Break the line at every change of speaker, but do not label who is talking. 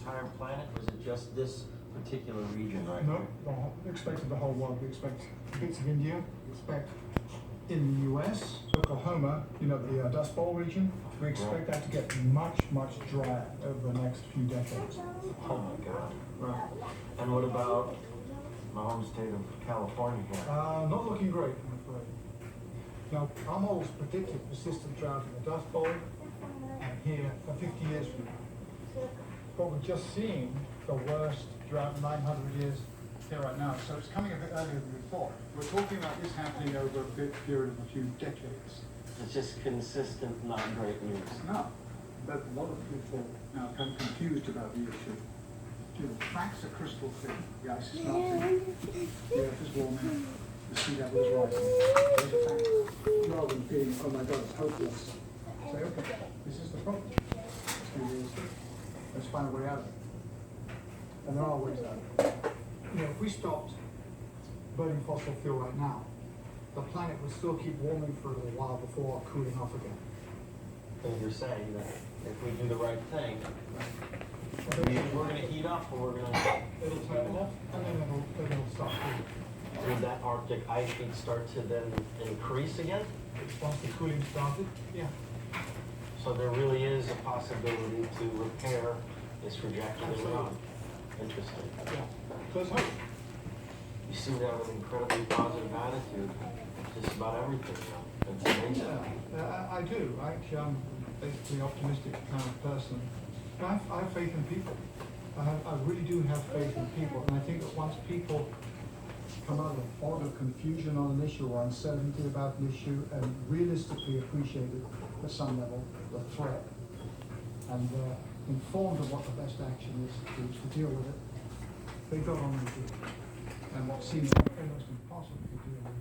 entire planet, or is it just this particular region right
No,
here?
we expected the whole world. We expect bits of India. We expect in the US, Oklahoma, you know, the Dust Bowl region. We expect that to get much, much drier over the next few decades.
Oh my God.
Right.
And what about my home state of California here?
Not looking great, I'm afraid. Now, our models predicted persistent drought in the Dust Bowl and here for 50 years from now. But we're just seeing the worst drought in 900 years here right now. So it's coming a bit earlier than we thought. We're talking about this happening over a period of a few decades.
It's just consistent, not great news.
No, but a lot of people now become confused about the issue. You know, facts are crystal clear. The ice is melting, the earth is warming, the sea level is rising. Those are facts. Rather than feeling, oh my God, it's hopeless. Say, okay, this is the problem. Let's be realistic. Let's find a way out of it. And there are ways out of it. You know, if we stopped burning fossil fuel right now, the planet would still keep warming for a little while before cooling off again.
So you're saying that if we do the right thing, we're going to heat up, or we're going to...
It'll turn off, and then it'll stop cooling.
Would that Arctic ice sheet start to then increase again?
Once the cooling started, yeah.
So there really is a possibility to repair this trajectory that we're on. Interesting.
Yeah. So it's hope.
You seem to have an incredibly positive attitude just about everything now. It's amazing.
Yeah, I do. I'm basically optimistic kind of person. I have faith in people. I really do have faith in people. And I think that once people come out of a fog of confusion on an issue or uncertainty about an issue and realistically appreciate it at some level, the threat, and informed of what the best action is to deal with it, they go on and do it. And what seems almost impossible to deal with